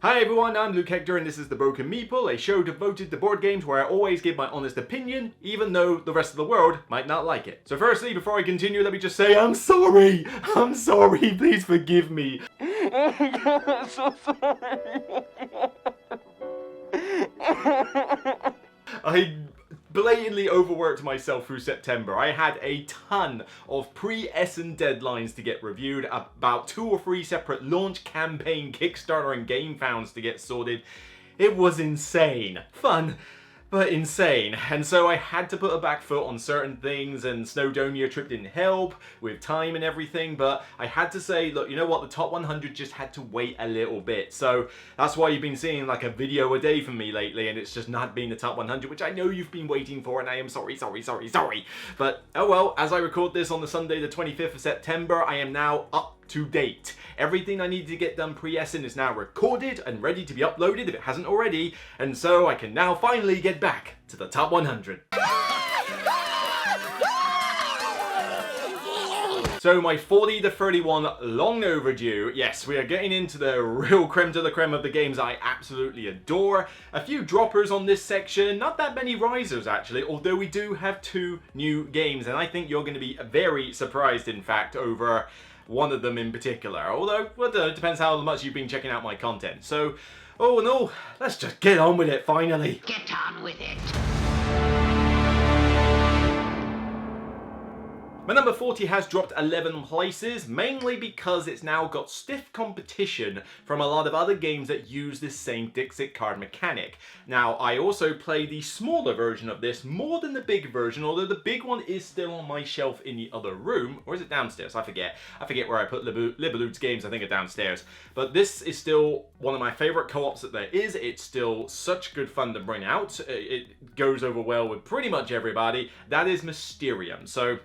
Hi everyone, I'm Luke Hector and this is the Broken Meeple, a show devoted to board games where I always give my honest opinion, even though the rest of the world might not like it. So firstly, before I continue, let me just say I'm sorry, please forgive me. Oh my god, I'm so sorry. I blatantly overworked myself through September. I had a ton of pre-Essen deadlines to get reviewed, about 2 or 3 separate launch campaign, Kickstarter and game founds to get sorted. It was insane. Fun, but insane. And so I had to put a back foot on certain things, and Snowdonia trip didn't help with time and everything, but I had to say, look, you know what, the top 100 just had to wait a little bit. So that's why you've been seeing like a video a day from me lately, and it's just not been the top 100, which I know you've been waiting for, and I am sorry. But oh well, as I record this on the Sunday the 25th of September, I am now up to date. Everything I needed to get done pre-Essen is now recorded and ready to be uploaded if it hasn't already, and so I can now finally get back to the top 100. So my 40 to 31 long overdue. Yes, we are getting into the real creme de la creme of the games I absolutely adore. A few droppers on this section, not that many risers actually, although we do have 2 new games, and I think you're going to be very surprised in fact over one of them in particular, although well, it depends how much you've been checking out my content. So, oh no, let's just get on with it finally. Get on with it. My number 40 has dropped 11 places, mainly because it's now got stiff competition from a lot of other games that use this same Dixit card mechanic. Now, I also play the smaller version of this more than the big version, although the big one is still on my shelf in the other room. Or is it downstairs? I forget. I forget where I put Libelud's games. I think it's downstairs. But this is still one of my favorite co-ops that there is. It's still such good fun to bring out. It goes over well with pretty much everybody. That is Mysterium. So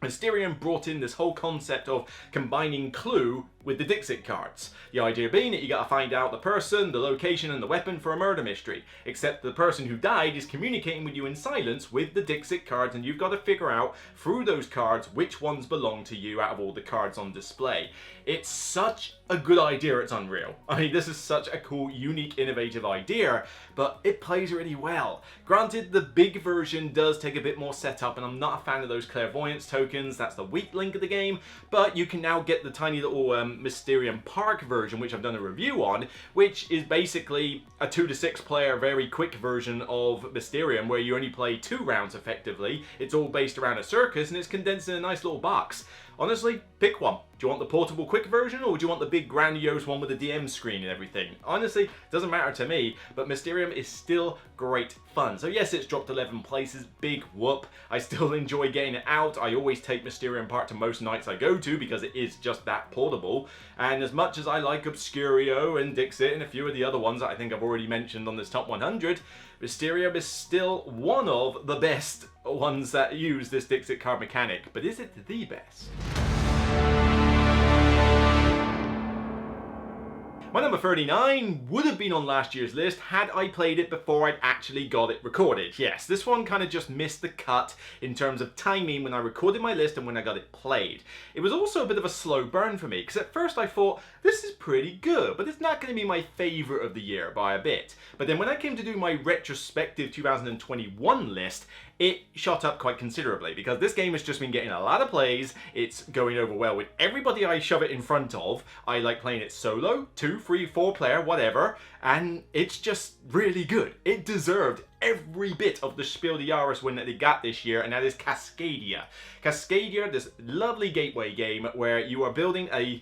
Mysterium brought in this whole concept of combining Clue with the Dixit cards. The idea being that you gotta find out the person, the location, and the weapon for a murder mystery. Except the person who died is communicating with you in silence with the Dixit cards, and you've got to figure out through those cards which ones belong to you out of all the cards on display. It's such a good idea, it's unreal. I mean, this is such a cool, unique, innovative idea, but it plays really well. Granted, the big version does take a bit more setup, and I'm not a fan of those clairvoyance tokens. That's the weak link of the game, but you can now get the tiny little Mysterium Park version, which I've done a review on, which is basically a 2 to 6 player very quick version of Mysterium where you only play 2 rounds effectively. It's all based around a circus and it's condensed in a nice little box. Honestly, pick one. Do you want the portable quick version, or would you want the big grandiose one with the DM screen and everything? Honestly, doesn't matter to me, but Mysterium is still great fun. So yes, it's dropped 11 places, big whoop. I still enjoy getting it out. I always take Mysterium Park to most nights I go to because it is just that portable. And as much as I like Obscurio and Dixit and a few of the other ones that I think I've already mentioned on this top 100, Mysterium is still one of the best ones that use this Dixit card mechanic. But is it the best? My number 39 would have been on last year's list had I played it before I'd actually got it recorded. Yes, this one kind of just missed the cut in terms of timing when I recorded my list and when I got it played. It was also a bit of a slow burn for me, because at first I thought, this is pretty good, but it's not going to be my favourite of the year by a bit. But then when I came to do my retrospective 2021 list, it shot up quite considerably, because this game has just been getting a lot of plays. It's going over well with everybody I shove it in front of. I like playing it solo, 2, 3, 4 player, whatever, and it's just really good. It deserved every bit of the Spiel des Jahres win that they got this year, and that is Cascadia. Cascadia, this lovely gateway game where you are building a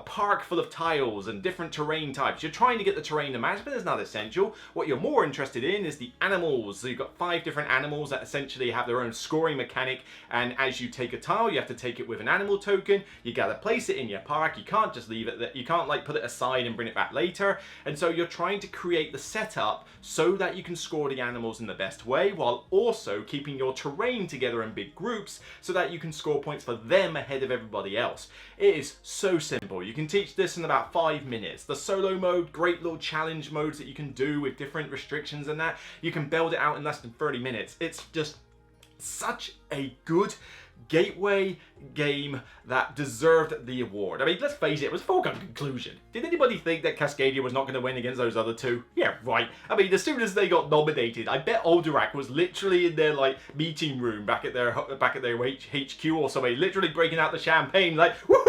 park full of tiles and different terrain types. You're trying to get the terrain to match, but it's not essential. What you're more interested in is the animals. So you've got 5 different animals that essentially have their own scoring mechanic, and as you take a tile, you have to take it with an animal token. You gotta place it in your park. You can't just leave it there. You can't like put it aside and bring it back later. And so you're trying to create the setup so that you can score the animals in the best way, while also keeping your terrain together in big groups so that you can score points for them ahead of everybody else. It is so simple. You can teach this in about 5 minutes. The solo mode, great little challenge modes that you can do with different restrictions and that. You can build it out in less than 30 minutes. It's just such a good gateway game that deserved the award. I mean, let's face it was a foregone conclusion. Did anybody think that Cascadia was not going to win against those other two? Yeah, right. I mean, as soon as they got nominated, I bet Alderac was literally in their like meeting room back at their HQ or something, literally breaking out the champagne like, woohoo!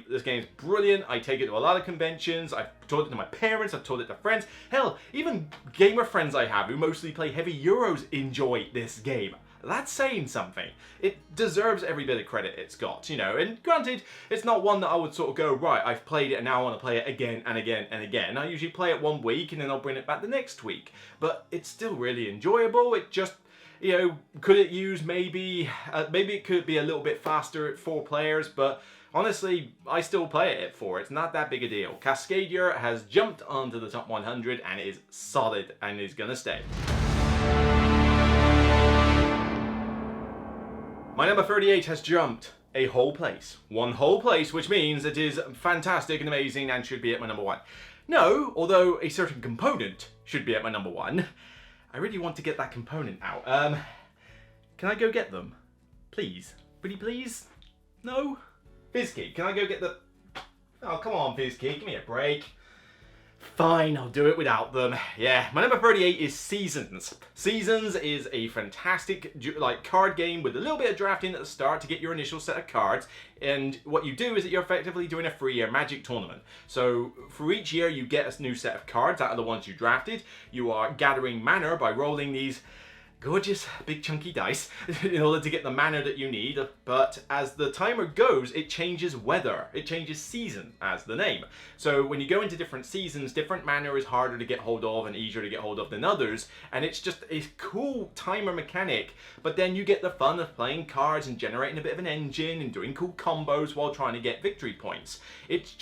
This game's brilliant. I take it to a lot of conventions. I've taught it to my parents. I've taught it to friends. Hell, even gamer friends I have who mostly play heavy Euros enjoy this game. That's saying something. It deserves every bit of credit it's got, you know. And granted, it's not one that I would sort of go, right, I've played it and now I want to play it again and again and again. I usually play it one week and then I'll bring it back the next week. But it's still really enjoyable. It just, you know, could it use maybe it could be a little bit faster at 4 players, but honestly, I still play it at 4. It's not that big a deal. Cascadia has jumped onto the top 100 and is solid and is gonna stay. My number 38 has jumped a whole place. 1 whole place, which means it is fantastic and amazing and should be at my number 1. No, although a certain component should be at my number 1. I really want to get that component out. Can I go get them? Please? Pretty please? No? FizzKey, can I go get the... Oh, come on, FizzKey, give me a break. Fine, I'll do it without them. Yeah, my number 38 is Seasons. Seasons is a fantastic card game with a little bit of drafting at the start to get your initial set of cards. And what you do is that you're effectively doing a 3-year Magic tournament. So for each year you get a new set of cards out of the ones you drafted. You are gathering mana by rolling these gorgeous big chunky dice in order to get the mana that you need, but as the timer goes it changes weather, it changes season as the name. So when you go into different seasons, different mana is harder to get hold of and easier to get hold of than others, and it's just a cool timer mechanic, but then you get the fun of playing cards and generating a bit of an engine and doing cool combos while trying to get victory points. It's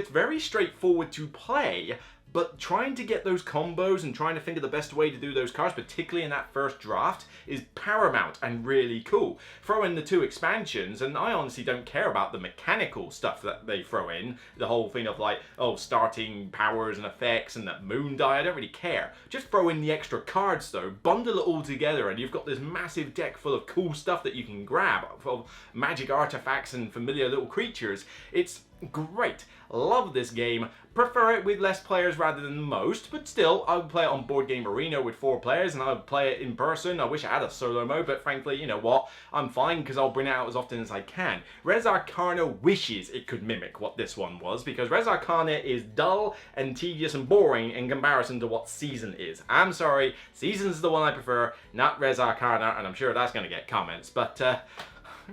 very straightforward to play, but trying to get those combos and trying to think of the best way to do those cards, particularly in that first draft, is paramount and really cool. Throw in the 2 expansions, and I honestly don't care about the mechanical stuff that they throw in. The whole thing of like, oh, starting powers and effects and that moon die, I don't really care. Just throw in the extra cards though, bundle it all together, and you've got this massive deck full of cool stuff that you can grab, of magic artifacts and familiar little creatures. It's great. Love this game. Prefer it with less players rather than most, but still, I would play it on Board Game Arena with 4 players, and I would play it in person. I wish I had a solo mode, but frankly, you know what? I'm fine because I'll bring it out as often as I can. Res Arcana wishes it could mimic what this one was, because Res Arcana is dull and tedious and boring in comparison to what Season is. I'm sorry, Season's the one I prefer, not Res Arcana, and I'm sure that's going to get comments, but I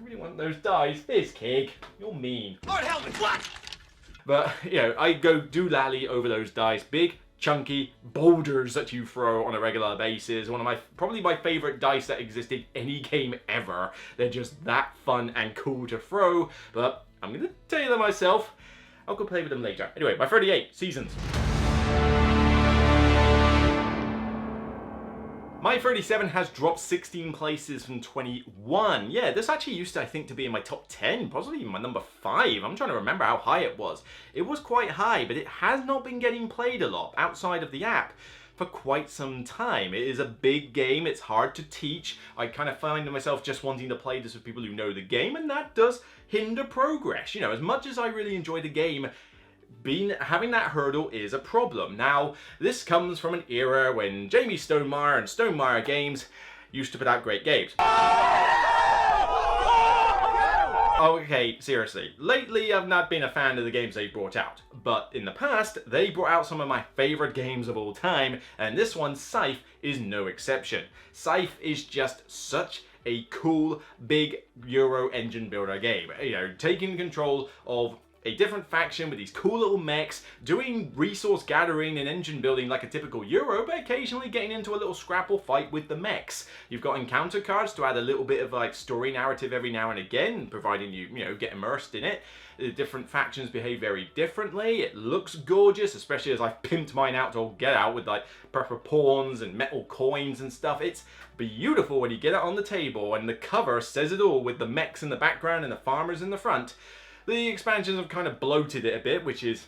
really want those dice. FizzKig, you're mean. Lord help me, what? But, you know, I go doolally over those dice. Big, chunky boulders that you throw on a regular basis. Probably my favorite dice that existed any game ever. They're just that fun and cool to throw. But I'm going to tell you them myself. I'll go play with them later. Anyway, my 38, Seasons. My 37 has dropped 16 places from 21. Yeah, this actually used to, I think, to be in my top 10, possibly even my number 5. I'm trying to remember how high it was. It was quite high, but it has not been getting played a lot outside of the app for quite some time. It is a big game, it's hard to teach. I kind of find myself just wanting to play this with people who know the game, and that does hinder progress. You know, as much as I really enjoy the game, having that hurdle is a problem. Now, this comes from an era when Jamie Stonemaier and Stonemaier Games used to put out great games. Okay, seriously. Lately, I've not been a fan of the games they brought out, but in the past, they brought out some of my favorite games of all time, and this one, Scythe, is no exception. Scythe is just such a cool, big Euro engine builder game. You know, taking control of a different faction with these cool little mechs, doing resource gathering and engine building like a typical Euro, but occasionally getting into a little scrapple fight with the mechs. You've got encounter cards to add a little bit of like story narrative every now and again, providing you know, get immersed in it. The different factions behave very differently. It looks gorgeous, especially as I've pimped mine out to get out with like purple pawns and metal coins and stuff. It's beautiful when you get it on the table, and the cover says it all with the mechs in the background and the farmers in the front. The expansions have kind of bloated it a bit, which is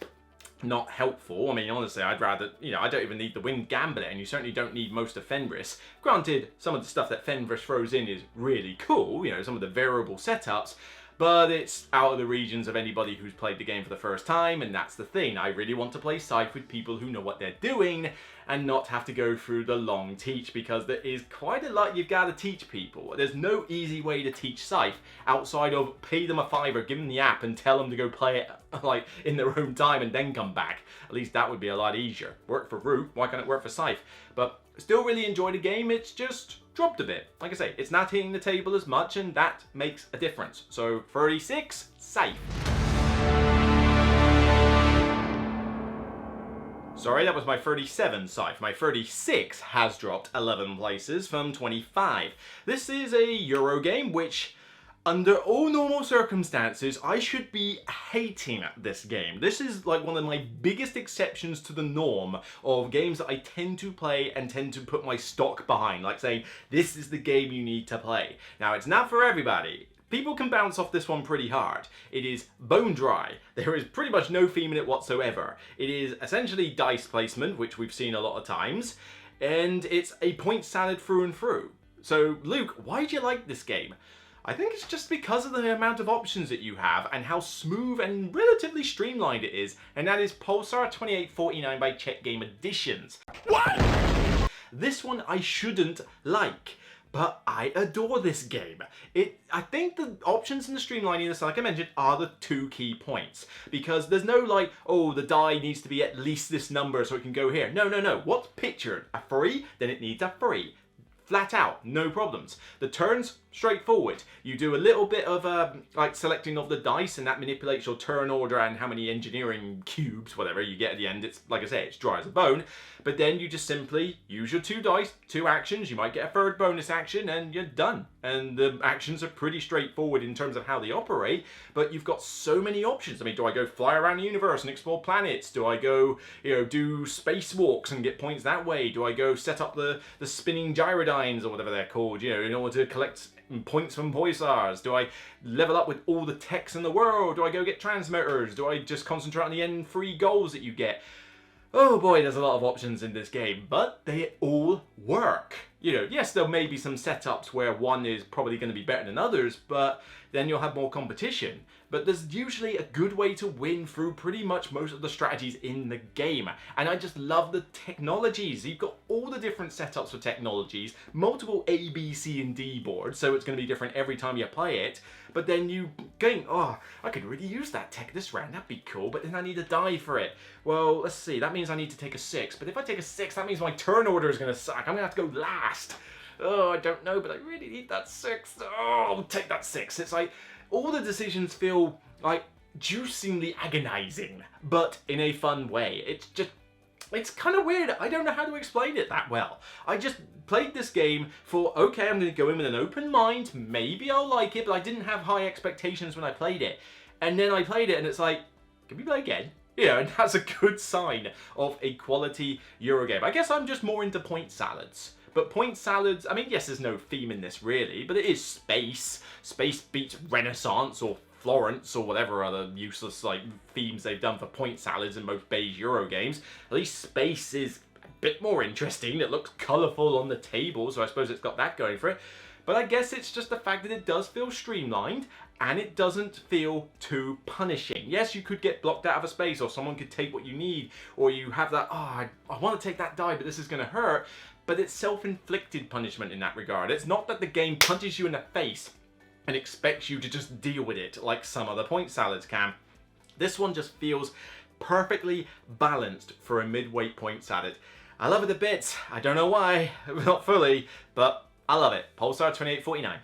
not helpful. I mean, honestly, I'd rather, I don't even need the Wind Gambler, and you certainly don't need most of Fenris. Granted, some of the stuff that Fenris throws in is really cool, some of the variable setups, but it's out of the regions of anybody who's played the game for the first time, and that's the thing. I really want to play Scythe with people who know what they're doing, and not have to go through the long teach, because there is quite a lot you've got to teach people. There's no easy way to teach Scythe outside of pay them a $5, give them the app, and tell them to go play it like in their own time and then come back. At least that would be a lot easier. Work for Root, why can't it work for Scythe? But still really enjoy the game, it's just dropped a bit. Like I say, it's not hitting the table as much, and that makes a difference. So 36, Scythe. Sorry, that was my 37 Scythe. My 36 has dropped 11 places from 25. This is a Euro game which, under all normal circumstances, I should be hating this game. This is like one of my biggest exceptions to the norm of games that I tend to play and tend to put my stock behind, like saying, this is the game you need to play. Now, it's not for everybody. People can bounce off this one pretty hard. It is bone dry. There is pretty much no theme in it whatsoever. It is essentially dice placement, which we've seen a lot of times, and it's a point salad through and through. So, Luke, why do you like this game? I think it's just because of the amount of options that you have and how smooth and relatively streamlined it is, and that is Pulsar 2849 by Czech Game Editions. What? This one I shouldn't like, but I adore this game. I think the options and the streamlininess, like I mentioned, are the two key points. Because there's no like, oh, the die needs to be at least this number so it can go here. No, no, no. What's pictured? A 3? Then it needs a 3. Flat out, no problems. The turns, straightforward. You do a little bit of like selecting of the dice, and that manipulates your turn order and how many engineering cubes, whatever you get at the end. It's, like I say, it's dry as a bone. But then you just simply use your 2 dice, 2 actions. You might get a 3rd bonus action, and you're done. And the actions are pretty straightforward in terms of how they operate, but you've got so many options. I mean, do I go fly around the universe and explore planets? Do I go, do spacewalks and get points that way? Do I go set up the spinning gyrodynes or whatever they're called, in order to collect points from Poisars? Do I level up with all the techs in the world? Do I go get transmitters? Do I just concentrate on the N3 goals that you get? Oh boy, there's a lot of options in this game, but they all work. Yes, there may be some setups where one is probably going to be better than others, but then you'll have more competition. But there's usually a good way to win through pretty much most of the strategies in the game. And I just love the technologies. You've got all the different setups for technologies, multiple A, B, C, and D boards, so it's going to be different every time you play it. But then you going, oh, I could really use that tech this round, that'd be cool, but then I need a die for it. Well, let's see, that means I need to take a 6, but if I take a 6, that means my turn order is going to suck. I'm going to have to go last. Oh, I don't know, but I really need that 6. Oh, I'll take that 6. It's like, all the decisions feel like juicingly agonizing, but in a fun way. It's kind of weird. I don't know how to explain it that well. I just played this game for, okay, I'm going to go in with an open mind. Maybe I'll like it, but I didn't have high expectations when I played it. And then I played it and it's like, can we play again? And that's a good sign of a quality Eurogame. I guess I'm just more into point salads. But point salads, I mean, yes, there's no theme in this really, but it is space. Space beats Renaissance or Florence or whatever other useless themes they've done for point salads in most beige Euro games. At least space is a bit more interesting. It looks colourful on the table, so I suppose it's got that going for it. But I guess it's just the fact that it does feel streamlined and it doesn't feel too punishing. Yes, you could get blocked out of a space, or someone could take what you need, or you have that, oh, I want to take that die, but this is going to hurt. But it's self-inflicted punishment in that regard. It's not that the game punches you in the face and expects you to just deal with it like some other point salads can. This one just feels perfectly balanced for a mid-weight point salad. I love it a bit. I don't know why, not fully, but I love it. Pulsar 2849.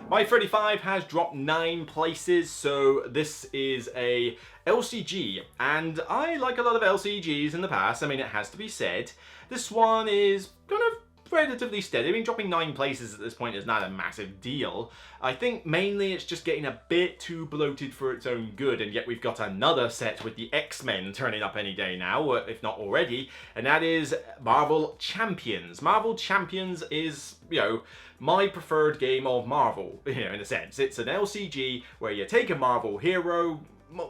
My 35 has dropped 9 places, so this is a LCG, and I like a lot of LCGs in the past. I mean, it has to be said. This one is kind of relatively steady. I mean, dropping 9 places at this point is not a massive deal. I think mainly it's just getting a bit too bloated for its own good, and yet we've got another set with the X-Men turning up any day now, if not already, and that is Marvel Champions. Marvel Champions is, you know, my preferred game of Marvel, you know, in a sense. It's an LCG where you take a Marvel hero,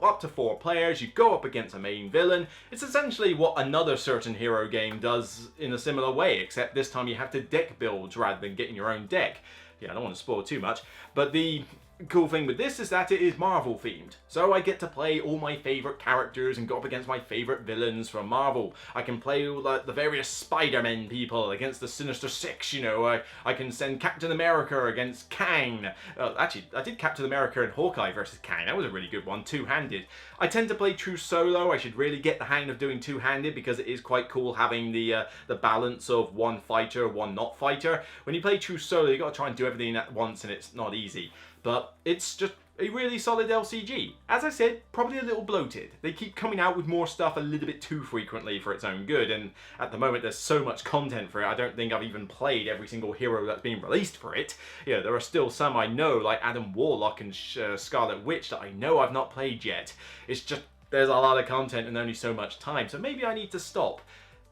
up to 4 players, you go up against a main villain. It's essentially what another certain hero game does in a similar way, except this time you have to deck builds rather than getting your own deck. Yeah, I don't want to spoil too much, but the cool thing with this is that it is Marvel themed. So I get to play all my favourite characters and go up against my favourite villains from Marvel. I can play the various Spider-Man people against the Sinister Six, you know. I can send Captain America against Kang. Actually, I did Captain America and Hawkeye versus Kang. That was a really good one, two-handed. I tend to play true solo. I should really get the hang of doing two-handed because it is quite cool having the balance of one fighter, one not fighter. When you play true solo, you got to try and do everything at once, and it's not easy. But it's just a really solid LCG. As I said, probably a little bloated. They keep coming out with more stuff a little bit too frequently for its own good, and at the moment there's so much content for it, I don't think I've even played every single hero that's been released for it. Yeah, there are still some I know, like Adam Warlock and Scarlet Witch, that I know I've not played yet. It's just, there's a lot of content and only so much time, so maybe I need to stop.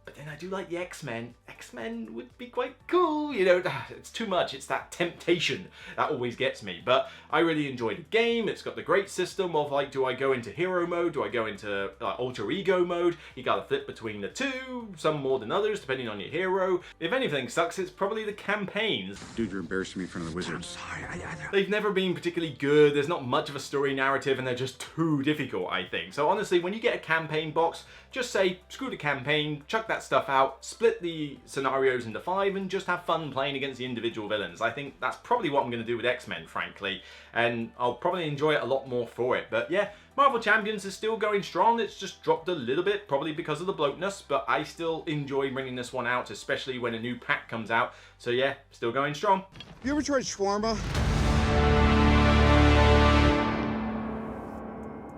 But then I do like the X-Men. X-Men would be quite cool, you know. It's too much. It's that temptation that always gets me. But I really enjoy the game. It's got the great system of, like, do I go into hero mode? Do I go into alter ego mode? You gotta flip between the two, some more than others, depending on your hero. If anything sucks, it's probably the campaigns. Dude, you're embarrassing me in front of the wizards. I'm sorry, They've never been particularly good. There's not much of a story narrative, and they're just too difficult, I think. So honestly, when you get a campaign box, just say, screw the campaign, chuck that stuff out, split the scenarios into 5, and just have fun playing against the individual villains. I think that's probably what I'm going to do with X-Men, frankly, and I'll probably enjoy it a lot more for it. But yeah, Marvel Champions is still going strong. It's just dropped a little bit, probably because of the bloatness, but I still enjoy bringing this one out, especially when a new pack comes out. So yeah, still going strong. You ever tried shawarma?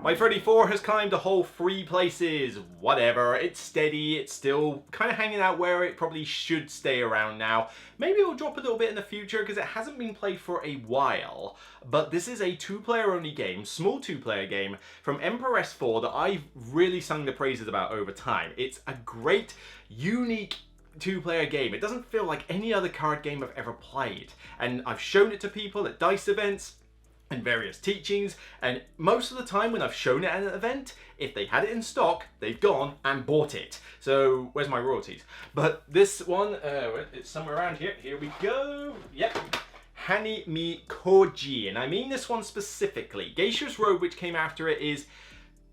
My 34 has climbed a whole 3 places. Whatever, it's steady, it's still kind of hanging out where it probably should stay around now. Maybe it'll drop a little bit in the future because it hasn't been played for a while. But this is a 2-player only game, small 2-player game from Emperor S4 that I've really sung the praises about over time. It's a great, unique 2-player game. It doesn't feel like any other card game I've ever played. And I've shown it to people at DICE events and various teachings, and most of the time when I've shown it at an event, if they had it in stock, they've gone and bought it. So where's my royalties? But this one, it's somewhere around here. Here we go. Yep. Hanimi Koji, and I mean this one specifically. Geisha's Road, which came after it, is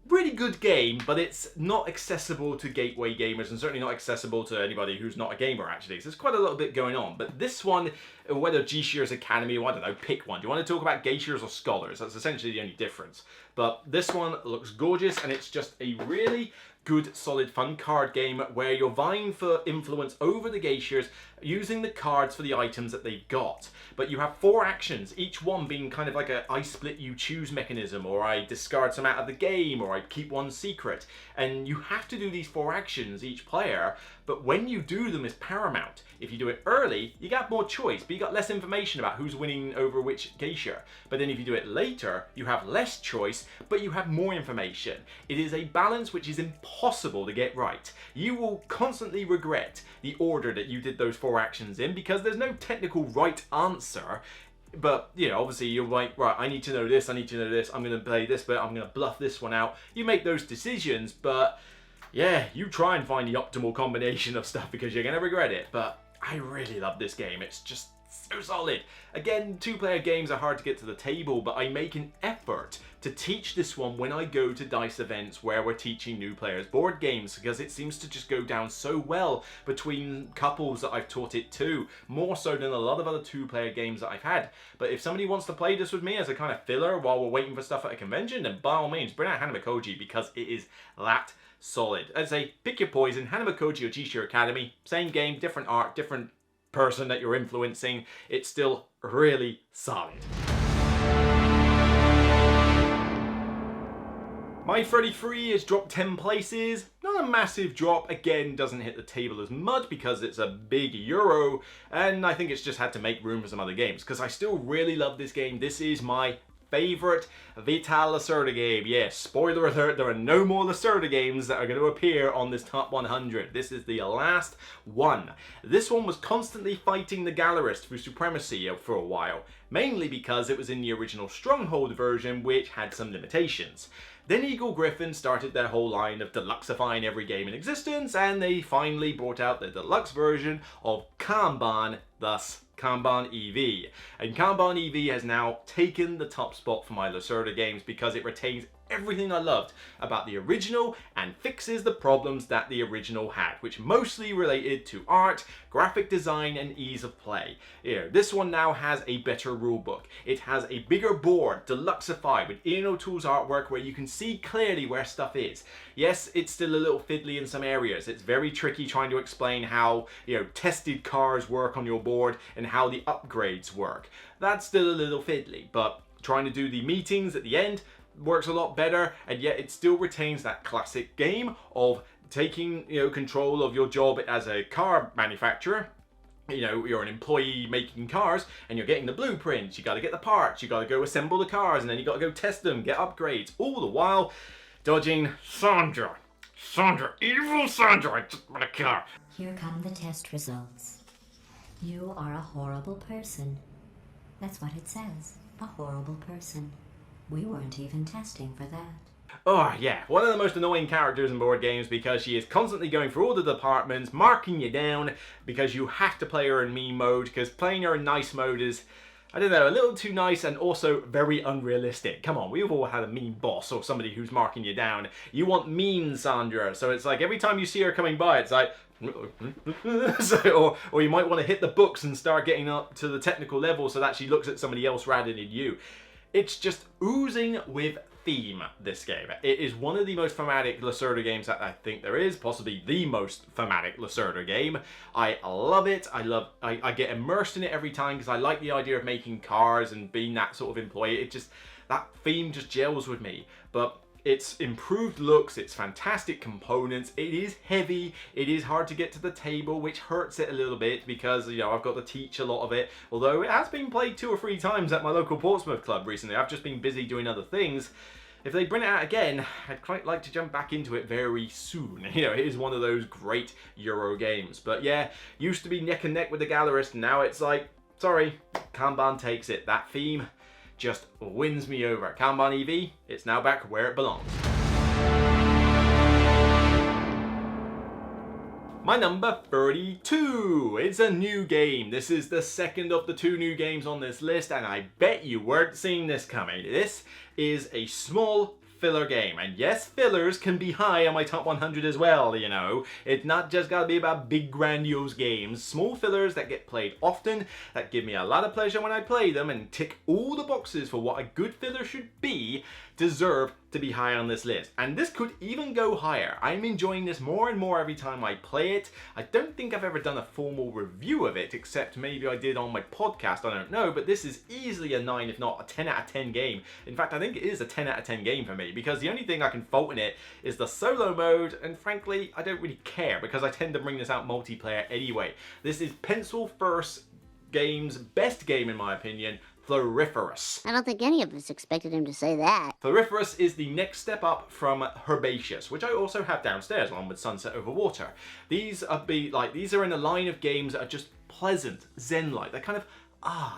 really good game, but it's not accessible to gateway gamers, and certainly not accessible to anybody who's not a gamer, actually. So there's quite a little bit going on. But this one, whether Geisha's Academy, or I don't know, pick one. Do you want to talk about Geishas or Scholars? That's essentially the only difference. But this one looks gorgeous, and it's just a really good, solid, fun card game where you're vying for influence over the Geishas using the cards for the items that they've got. But you have 4 actions, each one being kind of like a I split you choose mechanism, or I discard some out of the game, or I keep one secret. And you have to do these 4 actions, each player, but when you do them is paramount. If you do it early, you got more choice, but you got less information about who's winning over which geisha. But then if you do it later, you have less choice, but you have more information. It is a balance which is impossible to get right. You will constantly regret the order that you did those 4 actions in, because there's no technical right answer. But, you know, obviously you're like, right, I need to know this, I need to know this, I'm going to play this bit, I'm going to bluff this one out. You make those decisions, but yeah, you try and find the optimal combination of stuff because you're going to regret it. But I really love this game. It's just so solid. Again, 2-player games are hard to get to the table, but I make an effort to teach this one when I go to DICE events where we're teaching new players board games, because it seems to just go down so well between couples that I've taught it to, more so than a lot of other 2-player games that I've had. But if somebody wants to play this with me as a kind of filler while we're waiting for stuff at a convention, then by all means, bring out Hanami Koji, because it is that solid. I'd say pick your poison, Hanami Koji or Geisha Academy, same game, different art, different person that you're influencing. It's still really solid. My Freddy 3 has dropped 10 places, not a massive drop, again doesn't hit the table as much because it's a big euro, and I think it's just had to make room for some other games, because I still really love this game. This is my favorite Vital Lacerda game. Yes, spoiler alert, there are no more Lacerda games that are going to appear on this top 100. This is the last one. This one was constantly fighting the Gallerist for supremacy for a while, mainly because it was in the original Stronghold version, which had some limitations. Then Eagle Gryphon started their whole line of deluxifying every game in existence, and they finally brought out the deluxe version of Kanban, thus Kanban EV. And Kanban EV has now taken the top spot for my Lacerda games because it retains everything I loved about the original and fixes the problems that the original had, which mostly related to art, graphic design, and ease of play. This one now has a better rulebook. It has a bigger board, deluxified, with Ian O'Toole's artwork where you can see clearly where stuff is. Yes, it's still a little fiddly in some areas. It's very tricky trying to explain how, tested cars work on your board and how the upgrades work. That's still a little fiddly, but trying to do the meetings at the end works a lot better, and yet it still retains that classic game of taking control of your job as a car manufacturer. You're an employee making cars and you're getting the blueprints, you got to get the parts, you got to go assemble the cars, and then you got to go test them, get upgrades, all the while dodging Sandra, evil Sandra, I just want a car. Here come the test results. You are a horrible person. That's what it says, a horrible person. We weren't even testing for that. Oh yeah, one of the most annoying characters in board games because she is constantly going through all the departments, marking you down because you have to play her in mean mode, because playing her in nice mode is, I don't know, a little too nice and also very unrealistic. Come on, we've all had a mean boss or somebody who's marking you down. You want mean Sandra, so it's like every time you see her coming by, it's like, or you might want to hit the books and start getting up to the technical level so that she looks at somebody else rather than you. It's just oozing with theme, this game. It is one of the most thematic Lacerda games that I think there is, possibly the most thematic Lacerda game. I love it. I get immersed in it every time because I like the idea of making cars and being that sort of employee. That theme just gels with me. But it's improved looks, it's fantastic components, it is heavy, it is hard to get to the table, which hurts it a little bit because, I've got to teach a lot of it, although it has been played 2 or 3 times at my local Portsmouth club recently. I've just been busy doing other things. If they bring it out again, I'd quite like to jump back into it very soon. It is one of those great Euro games. But yeah, used to be neck and neck with the Gallerist, now it's like, sorry, Kanban takes it. That theme just wins me over. Kanban EV, it's now back where it belongs. My number 32. It's a new game. This is the second of the 2 new games on this list, and I bet you weren't seeing this coming. This is a small filler game, and yes, fillers can be high on my top 100 as well, It's not just gotta be about big grandiose games. Small fillers that get played often, that give me a lot of pleasure when I play them and tick all the boxes for what a good filler should be, deserve to be high on this list. And this could even go higher. I'm enjoying this more and more every time I play it. I don't think I've ever done a formal review of it, except maybe I did on my podcast, I don't know, but this is easily a 9 if not a 10 out of 10 game. In fact, I think it is a 10 out of 10 game for me, because the only thing I can fault in it is the solo mode, and frankly, I don't really care because I tend to bring this out multiplayer anyway. This is Pencil First Game's best game in my opinion, Floriferous. I don't think any of us expected him to say that. Floriferous is the next step up from Herbaceous, which I also have downstairs along with Sunset Over Water. These are in a line of games that are just pleasant, zen-like. They're kind of,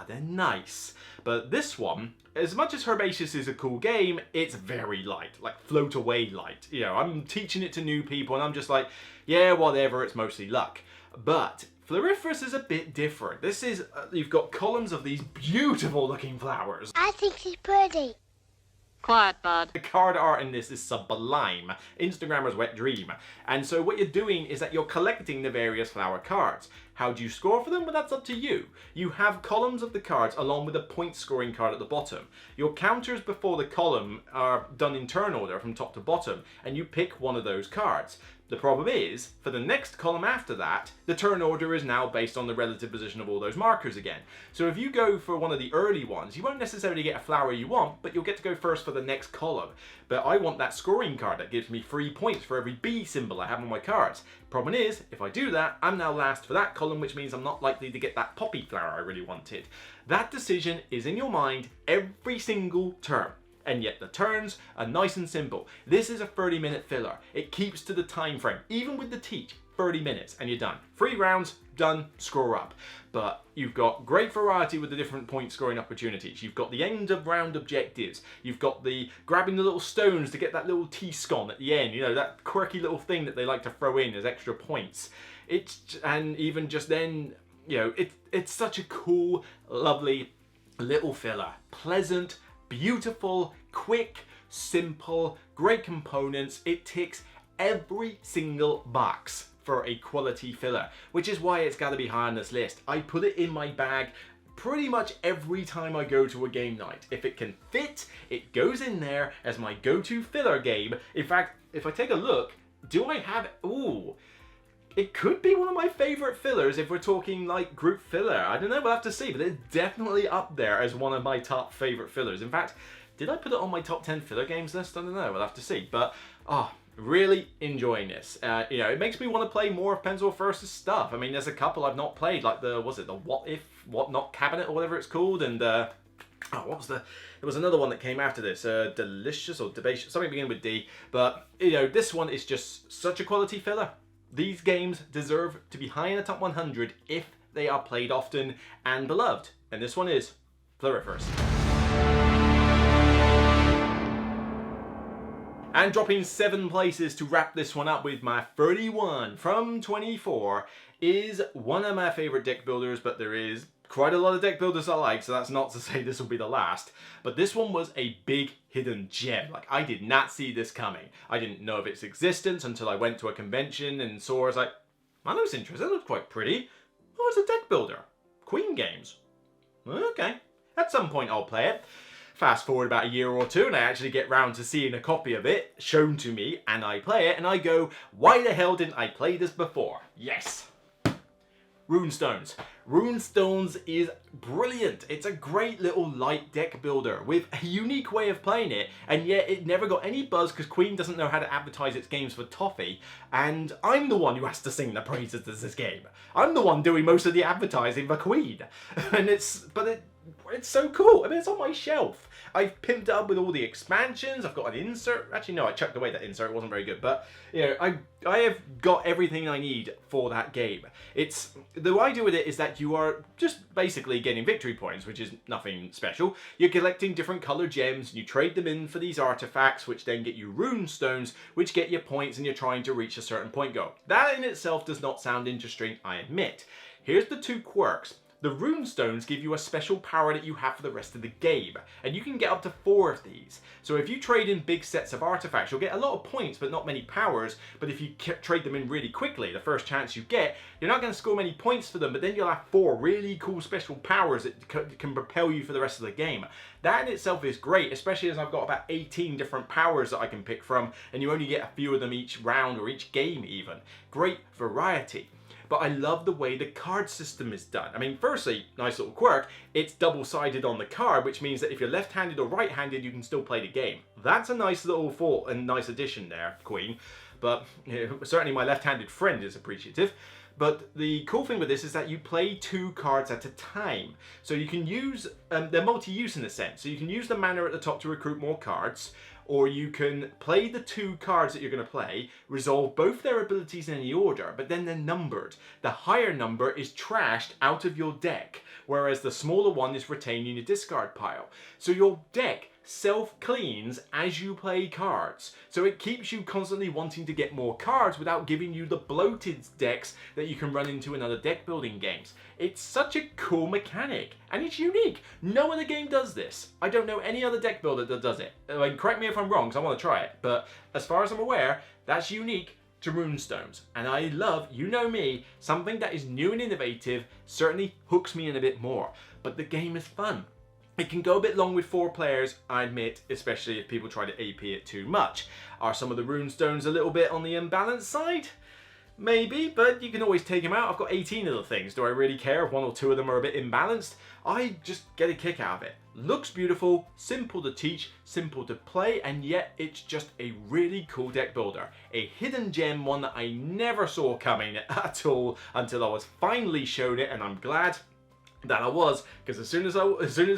they're nice. But this one, as much as Herbaceous is a cool game, it's very light, like float away light. I'm teaching it to new people and I'm just like, yeah, whatever, it's mostly luck. But Floriferous is a bit different. This is, you've got columns of these beautiful looking flowers. I think she's pretty. Quiet, bud. The card art in this is sublime. Instagrammer's wet dream. And so what you're doing is that you're collecting the various flower cards. How do you score for them? Well, that's up to you. You have columns of the cards along with a point scoring card at the bottom. Your counters before the column are done in turn order from top to bottom, and you pick one of those cards. The problem is, for the next column after that, the turn order is now based on the relative position of all those markers again. So if you go for one of the early ones, you won't necessarily get a flower you want, but you'll get to go first for the next column. But I want that scoring card that gives me 3 points for every B symbol I have on my cards. Problem is, if I do that, I'm now last for that column, which means I'm not likely to get that poppy flower I really wanted. That decision is in your mind every single turn. And yet the turns are nice and simple. This is a 30-minute filler. It keeps to the time frame. Even with the teach, 30 minutes and you're done. 3 rounds, done, score up. But you've got great variety with the different point scoring opportunities. You've got the end of round objectives. You've got the grabbing the little stones to get that little T-scon at the end. You know, that quirky little thing that they like to throw in as extra points. And even just then, you know, it's such a cool, lovely little filler. Pleasant, beautiful, quick, simple, great components. It ticks every single box for a quality filler, which is why it's got to be high on this list. I put it in my bag pretty much every time I go to a game night. If it can fit, it goes in there as my go-to filler game. In fact, if I take a look, do I have... Ooh. It could be one of my favorite fillers if we're talking like group filler. I don't know, we'll have to see, but it's definitely up there as one of my top favorite fillers. In fact, did I put it on my top 10 filler games list? I don't know, we'll have to see. But, really enjoying this. You know, it makes me want to play more of Pencil First's stuff. I mean, there's a couple I've not played, like the What If, What Not Cabinet or whatever it's called, and there was another one that came after this, Delicious or Debacious, something beginning with D. But, you know, this one is just such a quality filler. These games deserve to be high in the top 100 if they are played often and beloved. And this one is Floriferous. And dropping 7 places to wrap this one up with my 31 from 24 is one of my favorite deck builders, but there is quite a lot of deck builders I like, so that's not to say this will be the last. But this one was a big hidden gem. Like, I did not see this coming. I didn't know of its existence until I went to a convention and saw. I was like, that looks interesting, that looks quite pretty. Oh, it's a deck builder. Queen Games. Okay. At some point I'll play it. Fast forward about a year or two and I actually get round to seeing a copy of it shown to me, and I play it and I go, why the hell didn't I play this before? Yes. Runestones. Runestones is brilliant. It's a great little light deck builder with a unique way of playing it, and yet it never got any buzz because Queen doesn't know how to advertise its games for toffee, and I'm the one who has to sing the praises of this game. I'm the one doing most of the advertising for Queen. And it's so cool. I mean, it's on my shelf. I've pimped it up with all the expansions. I've got an insert. Actually, no, I chucked away that insert. It wasn't very good. But, you know, I have got everything I need for that game. The idea with it is that you are just basically getting victory points, which is nothing special. You're collecting different colored gems, and you trade them in for these artifacts, which then get you rune stones, which get you points, and you're trying to reach a certain point goal. That in itself does not sound interesting, I admit. Here's the 2 quirks. The rune stones give you a special power that you have for the rest of the game, and you can get up to 4 of these. So if you trade in big sets of artifacts, you'll get a lot of points but not many powers, but if you trade them in really quickly, the first chance you get, you're not going to score many points for them, but then you'll have 4 really cool special powers that can propel you for the rest of the game. That in itself is great, especially as I've got about 18 different powers that I can pick from, and you only get a few of them each round or each game even. Great variety. But I love the way the card system is done. I mean, firstly, nice little quirk, it's double-sided on the card, which means that if you're left-handed or right-handed, you can still play the game. That's a nice little thought and nice addition there, Queen. But you know, certainly my left-handed friend is appreciative. But the cool thing with this is that you play 2 cards at a time. So you can use, they're multi-use in a sense. So you can use the mana at the top to recruit more cards, or you can play the 2 cards that you're going to play, resolve both their abilities in any order, but then they're numbered. The higher number is trashed out of your deck, whereas the smaller one is retained in your discard pile. So your deck self-cleans as you play cards. So it keeps you constantly wanting to get more cards without giving you the bloated decks that you can run into in other deck building games. It's such a cool mechanic, and it's unique. No other game does this. I don't know any other deck builder that does it. I mean, correct me if I'm wrong, because I want to try it, but as far as I'm aware, that's unique to Runestones. And I love, you know me, something that is new and innovative certainly hooks me in a bit more. But the game is fun. It can go a bit long with 4 players, I admit, especially if people try to AP it too much. Are some of the runestones a little bit on the unbalanced side? Maybe, but you can always take them out. I've got 18 of the things. Do I really care if 1 or 2 of them are a bit imbalanced? I just get a kick out of it. Looks beautiful, simple to teach, simple to play, and yet it's just a really cool deck builder. A hidden gem, one that I never saw coming at all until I was finally shown it, and I'm glad that I was, because as soon as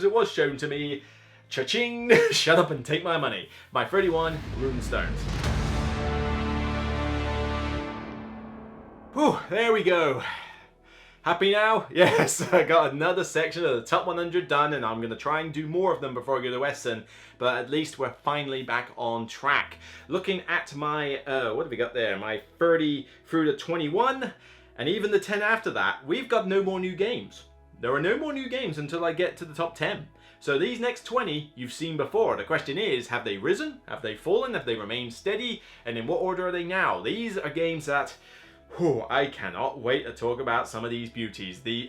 it was shown to me, cha-ching, shut up and take my money. My 31 runestones. Whew, there we go. Happy now? Yes, I got another section of the top 100 done, and I'm going to try and do more of them before I go to Essen, but at least we're finally back on track. Looking at my, what have we got there? My 30 through to 21, and even the 10 after that, we've got no more new games. There are no more new games until I get to the top 10. So these next 20 you've seen before. The question is, have they risen? Have they fallen? Have they remained steady? And in what order are they now? These are games that, I cannot wait to talk about some of these beauties. The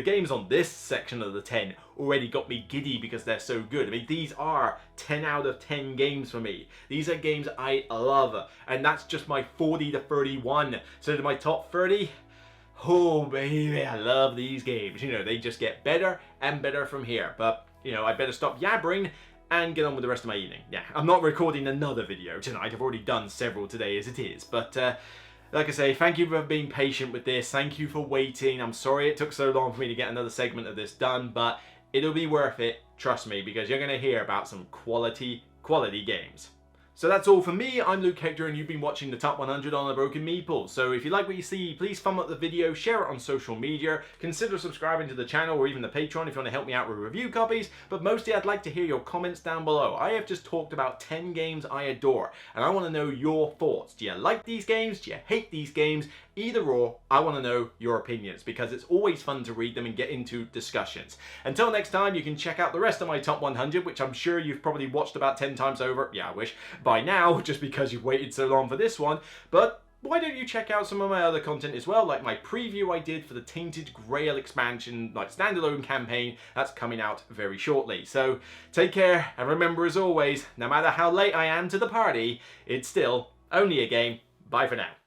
games on this section of the 10 already got me giddy because they're so good. I mean, these are 10 out of 10 games for me. These are games I love, and that's just my 40 to 31. So to my top 30, oh baby, I love these games. You know, they just get better and better from here. But, you know, I better stop yabbering and get on with the rest of my evening. Yeah, I'm not recording another video tonight. I've already done several today as it is. But, like I say, thank you for being patient with this. Thank you for waiting. I'm sorry it took so long for me to get another segment of this done, but it'll be worth it, trust me, because you're going to hear about some quality games. So that's all for me. I'm Luke Hector, and you've been watching the Top 100 on the Broken Meeple. So if you like what you see, please thumb up the video, share it on social media, consider subscribing to the channel or even the Patreon if you want to help me out with review copies. But mostly I'd like to hear your comments down below. I have just talked about 10 games I adore, and I want to know your thoughts. Do you like these games? Do you hate these games? Either or, I want to know your opinions, because it's always fun to read them and get into discussions. Until next time, you can check out the rest of my top 100, which I'm sure you've probably watched about 10 times over. Yeah, I wish. By now, just because you've waited so long for this one. But why don't you check out some of my other content as well, like my preview I did for the Tainted Grail expansion, like standalone campaign, that's coming out very shortly. So take care, and remember, as always, no matter how late I am to the party, it's still only a game. Bye for now.